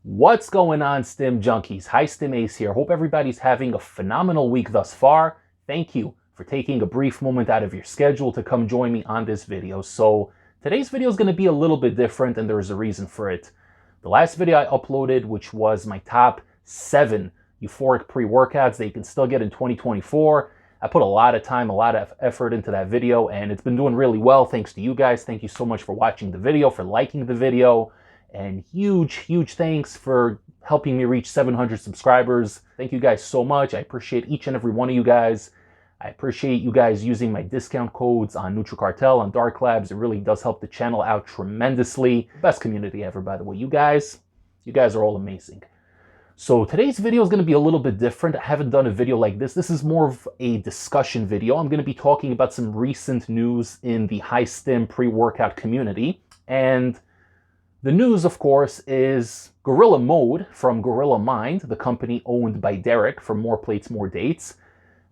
What's going on, Stim Junkies? Hi, Stim Ace here. Hope everybody's having a phenomenal week thus far. Thank you for taking a brief moment out of your schedule to come join me on this video. So today's video is going to be a little bit different, and there's a reason for it. The last video I uploaded, which was my top 7 euphoric pre-workouts that you can still get in 2024. I put a lot of time, a lot of effort into that video, and it's been doing really well thanks to you guys. Thank you so much for watching the video, for liking the video. And huge thanks for helping me reach 700 subscribers. Thank you guys so much. I appreciate each and every one of you guys. I appreciate you guys using my discount codes on NutriCartel, on Dark Labs. It really does help the channel out tremendously. Best community ever, by the way. You guys are all amazing. So today's video is going to be a little bit different. I haven't done a video like this. This is more of a discussion video. I'm going to be talking about some recent news in the high stim pre-workout community. And the news, of course, is Gorilla Mode from Gorilla Mind, the company owned by Derek from More Plates, More Dates.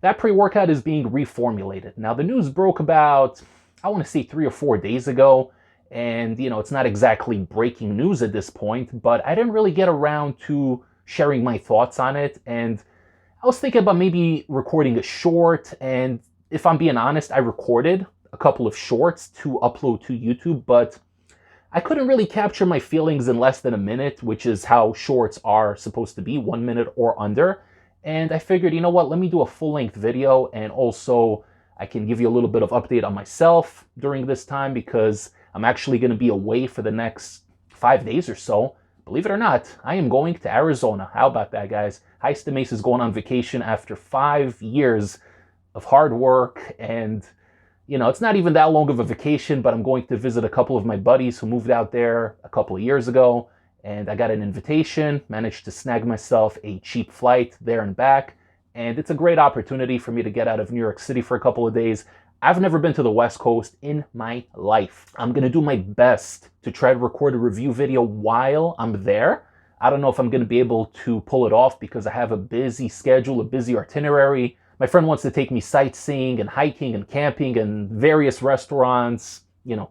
That pre-workout is being reformulated. Now, the news broke about, I want to say 3 or 4 days ago. And, it's not exactly breaking news at this point, but I didn't really get around to sharing my thoughts on it. And I was thinking about maybe recording a short. And if I'm being honest, I recorded a couple of shorts to upload to YouTube, but I couldn't really capture my feelings in less than a minute, which is how shorts are supposed to be, 1 minute or under. And I figured, you know what, let me do a full-length video, and also I can give you a little bit of update on myself during this time, because I'm actually going to be away for the next 5 days or so. Believe it or not, I am going to Arizona. How about that, guys? High Stim Ace is going on vacation after 5 years of hard work, and it's not even that long of a vacation, but I'm going to visit a couple of my buddies who moved out there a couple of years ago, and I got an invitation, managed to snag myself a cheap flight there and back, and it's a great opportunity for me to get out of New York City for a couple of days. I've never been to the West Coast in my life. I'm going to do my best to try to record a review video while I'm there. I don't know if I'm going to be able to pull it off because I have a busy schedule, a busy itinerary. My friend wants to take me sightseeing and hiking and camping and various restaurants,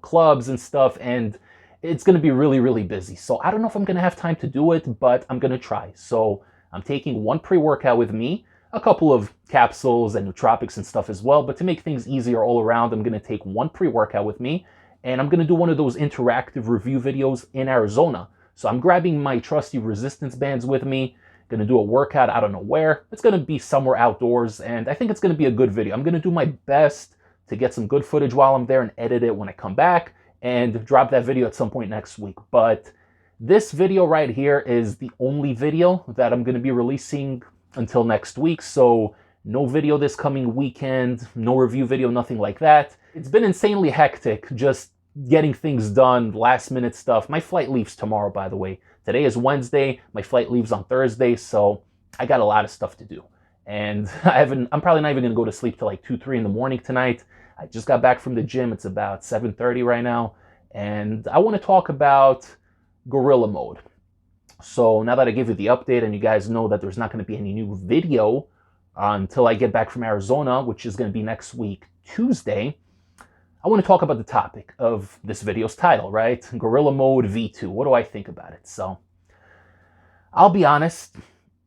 clubs and stuff, and it's going to be really busy. So I don't know if I'm going to have time to do it, but I'm going to try. So I'm taking 1 pre-workout with me, a couple of capsules and nootropics and stuff as well, but to make things easier all around, I'm going to take 1 pre-workout with me, and I'm going to do one of those interactive review videos in Arizona. So I'm grabbing my trusty resistance bands with me. Going to do a workout, I don't know where. It's going to be somewhere outdoors, and I think it's going to be a good video. I'm going to do my best to get some good footage while I'm there and edit it when I come back and drop that video at some point next week. But this video right here is the only video that I'm going to be releasing until next week. So no video this coming weekend, no review video, nothing like that. It's been insanely hectic just getting things done, last minute stuff. My flight leaves tomorrow, by the way. Today is Wednesday, my flight leaves on Thursday, so I got a lot of stuff to do. And I'm probably not even gonna go to sleep till like 2, 3 in the morning tonight. I just got back from the gym. It's about 7:30 right now. And I wanna talk about Gorilla Mode. So now that I give you the update and you guys know that there's not gonna be any new video until I get back from Arizona, which is gonna be next week, Tuesday, I want to talk about the topic of this video's title, right? Gorilla Mode V2. What do I think about it? So, I'll be honest,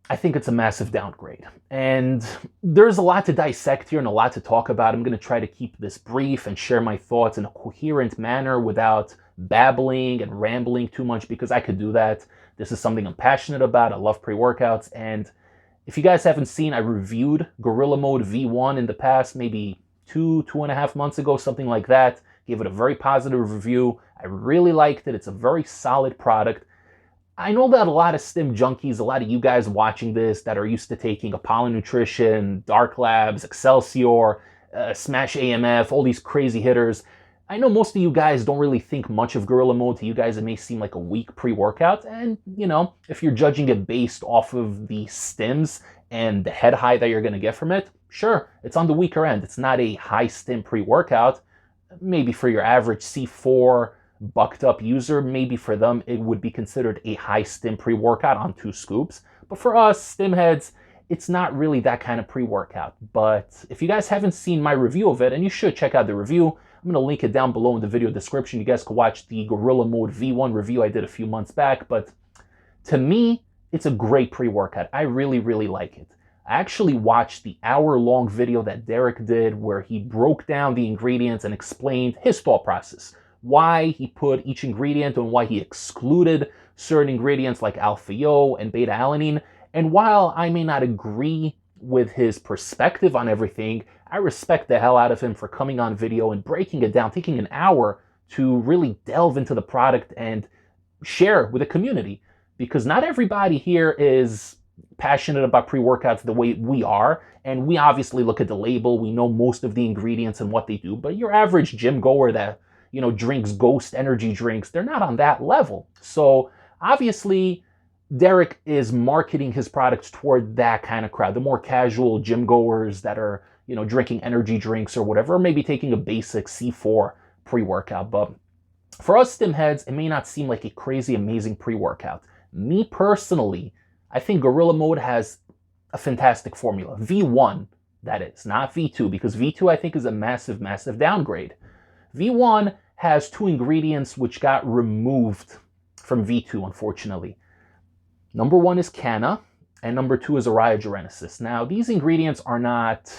I think it's a massive downgrade. And there's a lot to dissect here and a lot to talk about. I'm going to try to keep this brief and share my thoughts in a coherent manner without babbling and rambling too much, because I could do that. This is something I'm passionate about. I love pre-workouts. And if you guys haven't seen, I reviewed Gorilla Mode V1 in the past, maybe 2.5 months ago, something like that. Gave it a very positive review. I really liked it. It's a very solid product. I know that a lot of stim junkies, a lot of you guys watching this that are used to taking Apollo Nutrition, Dark Labs, Excelsior, Smash AMF, all these crazy hitters. I know most of you guys don't really think much of Gorilla Mode. To you guys, it may seem like a weak pre-workout. And, if you're judging it based off of the stims and the head high that you're going to get from it, sure, it's on the weaker end. It's not a high stim pre-workout. Maybe for your average C4 bucked up user, maybe for them it would be considered a high stim pre-workout on 2 scoops. But for us stim heads, it's not really that kind of pre-workout. But if you guys haven't seen my review of it, and you should check out the review, I'm going to link it down below in the video description. You guys can watch the Gorilla Mode V1 review I did a few months back. But To me, it's a great pre-workout. I really, really like it. I actually watched the hour-long video that Derek did where he broke down the ingredients and explained his thought process, why he put each ingredient and why he excluded certain ingredients like alpha-yo and beta-alanine. And while I may not agree with his perspective on everything, I respect the hell out of him for coming on video and breaking it down, taking an hour to really delve into the product and share with the community. Because not everybody here is passionate about pre-workouts the way we are, and we obviously look at the label, we know most of the ingredients and what they do, but your average gym goer that, drinks Ghost energy drinks, they're not on that level. So obviously, Derek is marketing his products toward that kind of crowd, the more casual gym goers that are, drinking energy drinks or whatever, or maybe taking a basic C4 pre-workout. But for us stim heads, it may not seem like a crazy, amazing pre-workout. Me personally, I think Gorilla Mode has a fantastic formula. V1, that is, not V2, because V2 I think is a massive, massive downgrade. V1 has two ingredients which got removed from V2, unfortunately. Number one is canna, and number two is Ariogenesis. Now, these ingredients are not,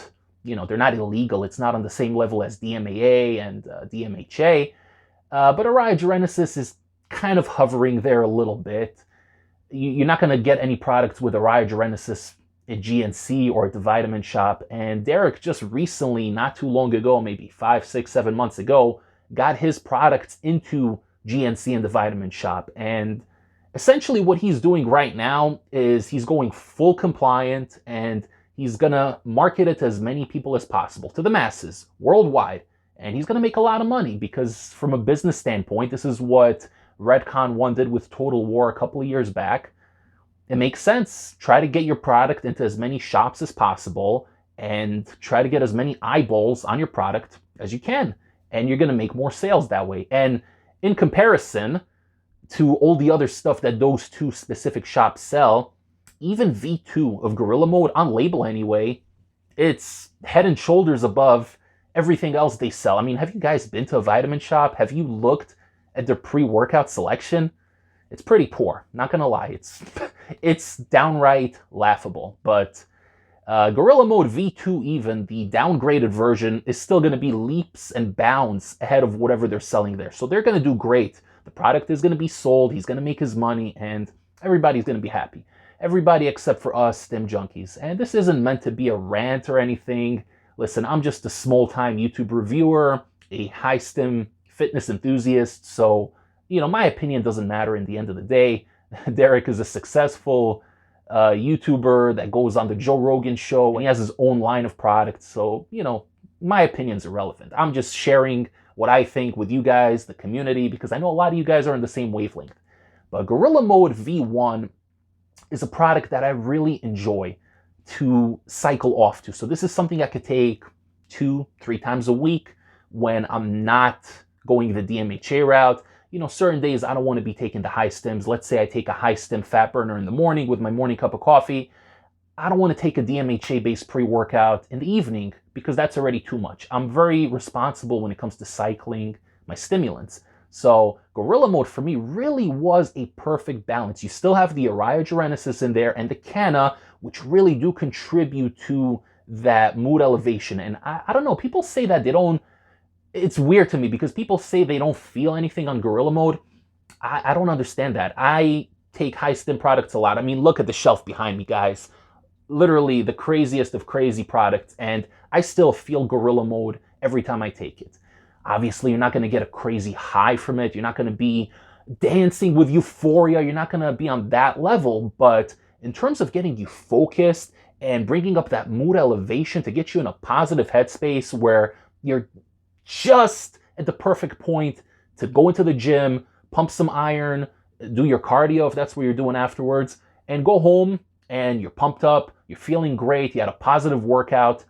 they're not illegal. It's not on the same level as DMAA and DMHA, but Ariogenesis is kind of hovering there a little bit. You're not going to get any products with Ariogenesis at GNC or at the Vitamin Shop. And Derek just recently, not too long ago, maybe 5, 6, 7 months ago, got his products into GNC and the Vitamin Shop. And essentially what he's doing right now is he's going full compliant and he's going to market it to as many people as possible, to the masses, worldwide. And he's going to make a lot of money because from a business standpoint, this is what Redcon 1 did with Total War a couple of years back. It makes sense. Try to get your product into as many shops as possible and try to get as many eyeballs on your product as you can. And you're going to make more sales that way. And in comparison to all the other stuff that those two specific shops sell, even V2 of Gorilla Mode, on label anyway, it's head and shoulders above everything else they sell. I mean, have you guys been to a Vitamin Shop? Have you looked at their pre-workout selection? It's pretty poor, not gonna lie. It's downright laughable. But Gorilla Mode V2, even the downgraded version, is still gonna be leaps and bounds ahead of whatever they're selling there. So they're gonna do great. The product is gonna be sold, he's gonna make his money, and everybody's gonna be happy. Everybody except for us stim junkies. And this isn't meant to be a rant or anything. Listen, I'm just a small-time YouTube reviewer, a high stim fitness enthusiast, so my opinion doesn't matter in the end of the day. Derek is a successful YouTuber that goes on the Joe Rogan show, and he has his own line of products, so my opinion's irrelevant. I'm just sharing what I think with you guys, the community, because I know a lot of you guys are in the same wavelength. But Gorilla Mode V1 is a product that I really enjoy to cycle off to. So this is something I could take 2-3 times a week when I'm not going the DMHA route. Certain days I don't want to be taking the high stims. Let's say I take a high stim fat burner in the morning with my morning cup of coffee. I don't want to take a DMHA-based pre-workout in the evening because that's already too much. I'm very responsible when it comes to cycling my stimulants. So Gorilla Mode for me really was a perfect balance. You still have the Ariogenesis in there and the canna, which really do contribute to that mood elevation. And I don't know, people say that they don't, it's weird to me because people say they don't feel anything on Gorilla Mode. I don't understand that. I take high stim products a lot. I mean, look at the shelf behind me, guys. Literally the craziest of crazy products, and I still feel Gorilla Mode every time I take it. Obviously, you're not going to get a crazy high from it. You're not going to be dancing with euphoria. You're not going to be on that level. But in terms of getting you focused and bringing up that mood elevation to get you in a positive headspace where you're just at the perfect point to go into the gym, pump some iron, do your cardio if that's what you're doing afterwards, and go home and you're pumped up, you're feeling great, you had a positive workout.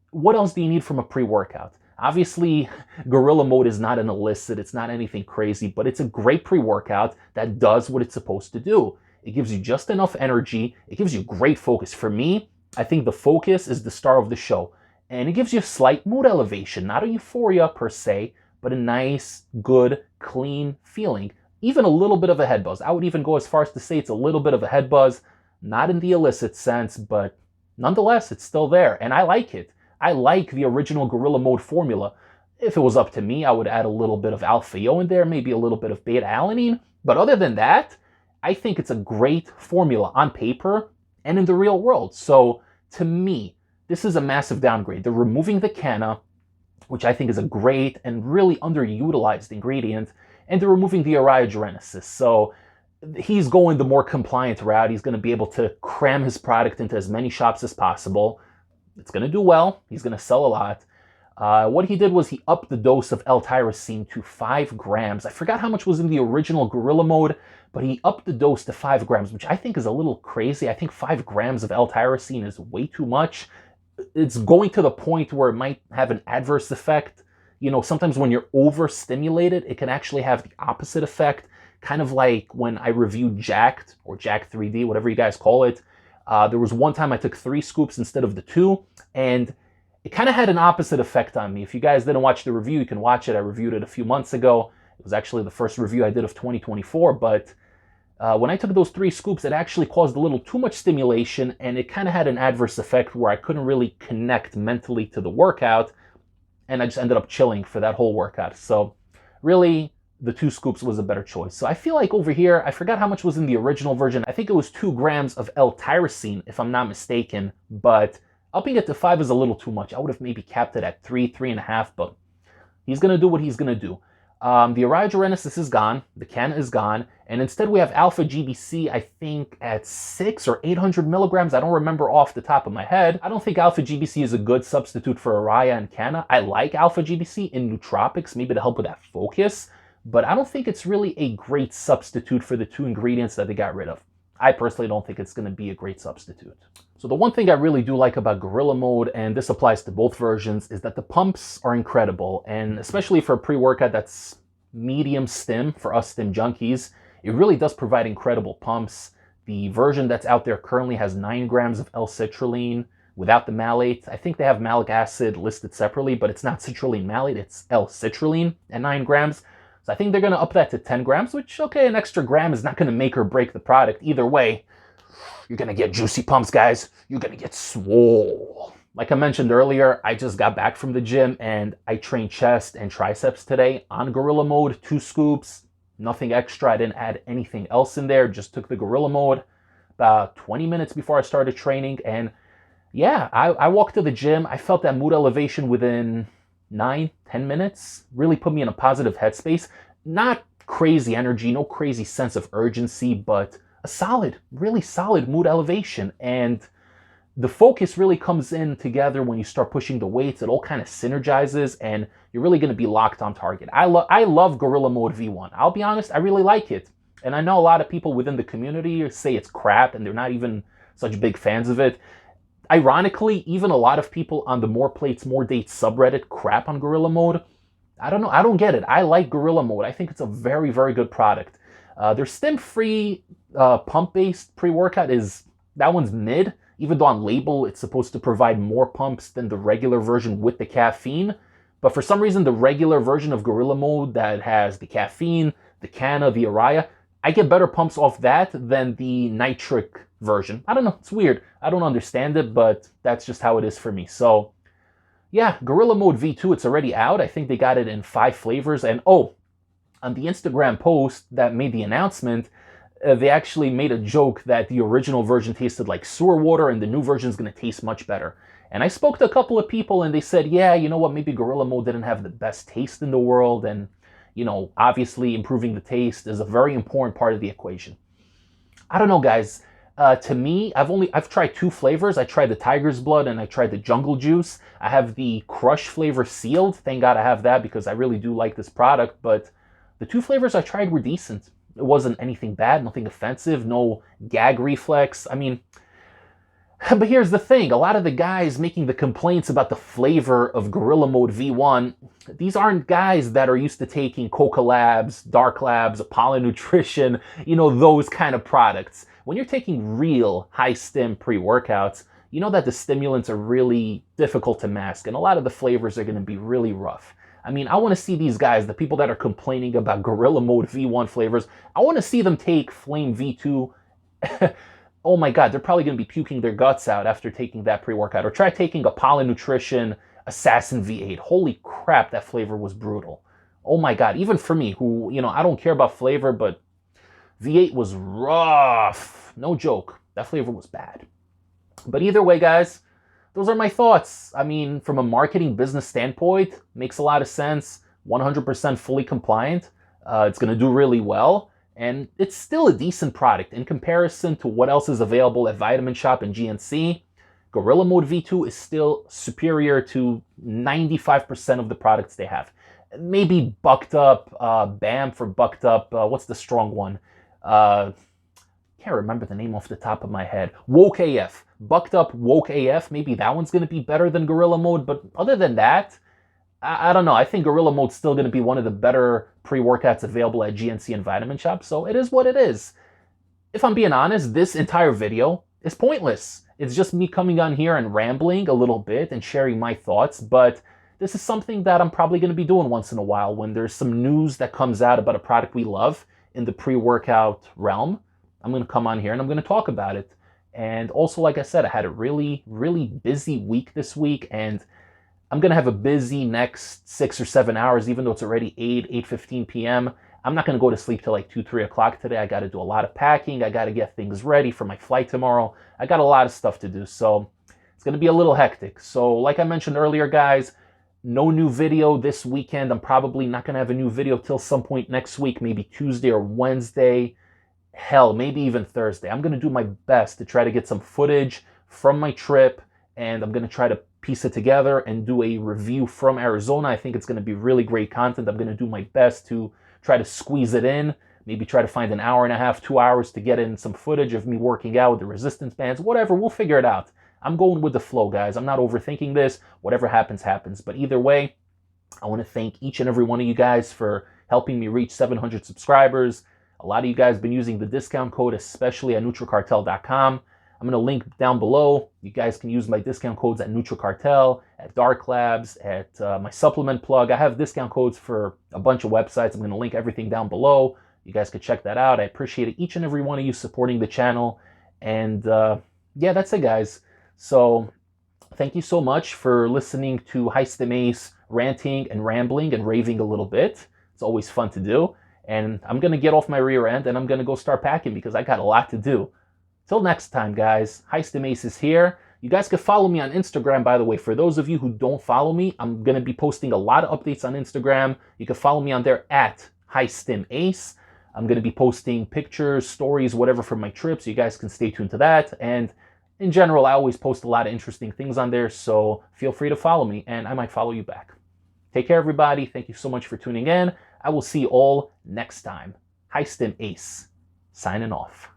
What else do you need from a pre-workout? Obviously, Gorilla Mode is not an illicit, it's not anything crazy, but it's a great pre-workout that does what it's supposed to do. It gives you just enough energy, it gives you great focus. For me, I think the focus is the star of the show. And it gives you a slight mood elevation, not a euphoria per se, but a nice, good, clean feeling. even a little bit of a head buzz. I would even go as far as to say it's a little bit of a head buzz, not in the illicit sense, but nonetheless, it's still there, and I like it. I like the original Gorilla Mode formula. If it was up to me, I would add a little bit of alpha-O in there, maybe a little bit of beta-alanine, but other than that, I think it's a great formula on paper and in the real world. So to me, this is a massive downgrade. They're removing the canna, which I think is a great and really underutilized ingredient, and they're removing the arayogenesis. So he's going the more compliant route. He's going to be able to cram his product into as many shops as possible. It's going to do well. He's going to sell a lot. What he did was he upped the dose of L-tyrosine to 5 grams. I forgot how much was in the original Gorilla Mode, but he upped the dose to 5 grams, which I think is a little crazy. I think 5 grams of L-tyrosine is way too much. It's going to the point where it might have an adverse effect. You know, sometimes when you're overstimulated, it can actually have the opposite effect. Kind of like when I reviewed Jacked, or Jack 3D, whatever you guys call it. There was one time I took 3 scoops instead of the 2, and it kind of had an opposite effect on me. If you guys didn't watch the review, you can watch it. I reviewed it a few months ago. It was actually the first review I did of 2024, but when I took those 3 scoops, it actually caused a little too much stimulation, and it kind of had an adverse effect where I couldn't really connect mentally to the workout, and I just ended up chilling for that whole workout. So really, the 2 scoops was a better choice. So I feel like over here, I forgot how much was in the original version. I think it was 2 grams of L-tyrosine, if I'm not mistaken, but upping it to 5 is a little too much. I would have maybe capped it at 3, 3.5, but he's going to do what he's going to do. The arayogenesis is gone, the canna is gone, and instead we have alpha GBC, I think at 600 or 800 milligrams. I don't remember off the top of my head. I don't think alpha GBC is a good substitute for araya and canna. I like alpha GBC in nootropics, maybe to help with that focus, but I don't think it's really a great substitute for the 2 ingredients that they got rid of. I personally don't think it's going to be a great substitute. So the one thing I really do like about Gorilla Mode, and this applies to both versions, is that the pumps are incredible. And especially for a pre-workout that's medium stim, for us stim junkies, it really does provide incredible pumps. The version that's out there currently has 9 grams of L-citrulline without the malate. I think they have malic acid listed separately, but it's not citrulline malate, it's L-citrulline at 9 grams. So I think they're going to up that to 10 grams, which, okay, an extra gram is not going to make or break the product. Either way, you're going to get juicy pumps, guys. You're going to get swole. Like I mentioned earlier, I just got back from the gym and I trained chest and triceps today on Gorilla Mode, 2 scoops, nothing extra. I didn't add anything else in there, just took the Gorilla Mode about 20 minutes before I started training. And yeah, I walked to the gym. I felt that mood elevation within 9-10 minutes. Really put me in a positive headspace. Not crazy energy, no crazy sense of urgency, but a solid, really solid mood elevation. And the focus really comes in together when you start pushing the weights. It all kind of synergizes and you're really going to be locked on target. I love Gorilla Mode V1. I'll be honest, I really like it. And I know a lot of people within the community say it's crap and they're not even such big fans of it. Ironically, even a lot of people on the More Plates, More Dates subreddit crap on Gorilla Mode. I don't know. I don't get it. I like Gorilla Mode. I think it's a very, very good product. Their stim-free pump-based pre-workout that one's mid, even though on label it's supposed to provide more pumps than the regular version with the caffeine. But for some reason, the regular version of Gorilla Mode that has the caffeine, the canna, the araya, I get better pumps off that than the nitric version. I don't know. It's weird. I don't understand it, but that's just how it is for me. So yeah, Gorilla Mode V2, it's already out. I think they got it in 5 flavors. And oh, on the Instagram post that made the announcement, they actually made a joke that the original version tasted like sewer water and the new version is going to taste much better. And I spoke to a couple of people and they said, yeah, you know what, maybe Gorilla Mode didn't have the best taste in the world. And, you know, obviously improving the taste is a very important part of the equation. I don't know, guys. To me, I've tried 2 flavors. I tried the Tiger's Blood and I tried the Jungle Juice. I have the Crush flavor sealed. Thank God I have that because I really do like this product. But the 2 flavors I tried were decent. It wasn't anything bad, nothing offensive, no gag reflex. I mean, but here's the thing. A lot of the guys making the complaints about the flavor of Gorilla Mode V1, these aren't guys that are used to taking Coca Labs, Dark Labs, Apollo Nutrition, you know, those kind of products. When you're taking real high-stim pre-workouts, you know that the stimulants are really difficult to mask, and a lot of the flavors are going to be really rough. I mean, I want to see these guys, the people that are complaining about Gorilla Mode V1 flavors, I want to see them take Flame V2. Oh my God, they're probably going to be puking their guts out after taking that pre-workout. Or try taking Apollo Nutrition Assassin V8. Holy crap, that flavor was brutal. Oh my God, even for me, who, I don't care about flavor, but V8 was rough. No joke. That flavor was bad. But either way, guys, those are my thoughts. I mean, from a marketing business standpoint, makes a lot of sense. 100% fully compliant. It's going to do really well. And it's still a decent product in comparison to what else is available at Vitamin Shoppe and GNC. Gorilla Mode V2 is still superior to 95% of the products they have. Maybe Bucked Up, BAM for Bucked Up. What's the strong one? Can't remember the name off the top of my head. Woke AF. Bucked Up Woke AF. Maybe that one's going to be better than Gorilla Mode. But other than that, I don't know. I think Gorilla Mode's still going to be one of the better pre-workouts available at GNC and Vitamin Shoppe. So it is what it is. If I'm being honest, this entire video is pointless. It's just me coming on here and rambling a little bit and sharing my thoughts. But this is something that I'm probably going to be doing once in a while when there's some news that comes out about a product we love in the pre-workout realm. I'm going to come on here and I'm going to talk about it. And also, like I said, I had a really, really busy week this week, and I'm going to have a busy next 6 or 7 hours, even though it's already 8:15 p.m. I'm not going to go to sleep till like 2, 3 o'clock today. I got to do a lot of packing. I got to get things ready for my flight tomorrow. I got a lot of stuff to do, so it's going to be a little hectic. So like I mentioned earlier, guys, no new video this weekend. I'm probably not going to have a new video till some point next week, maybe Tuesday or Wednesday. Hell, maybe even Thursday. I'm going to do my best to try to get some footage from my trip, and I'm going to try to piece it together and do a review from Arizona. I think it's going to be really great content. I'm going to do my best to try to squeeze it in, maybe try to find an hour and a half, 2 hours to get in some footage of me working out with the resistance bands, whatever. We'll figure it out. I'm going with the flow, guys. I'm not overthinking this. Whatever happens, happens. But either way, I want to thank each and every one of you guys for helping me reach 700 subscribers. A lot of you guys have been using the discount code, especially at NutriCartel.com. I'm going to link down below. You guys can use my discount codes at NutriCartel, at Dark Labs, at my supplement plug. I have discount codes for a bunch of websites. I'm going to link everything down below. You guys can check that out. I appreciate each and every one of you supporting the channel. And yeah, that's it, guys. So thank you so much for listening to High Stim Ace ranting and rambling and raving a little bit. It's always fun to do. And I'm going to get off my rear end and I'm going to go start packing because I got a lot to do. Till next time, guys, High Stim Ace is here. You guys can follow me on Instagram, by the way. For those of you who don't follow me, I'm going to be posting a lot of updates on Instagram. You can follow me on there at High Stim Ace. I'm going to be posting pictures, stories, whatever from my trips. You guys can stay tuned to that. And in general, I always post a lot of interesting things on there, so feel free to follow me, and I might follow you back. Take care, everybody. Thank you so much for tuning in. I will see you all next time. High Stim Ace, signing off.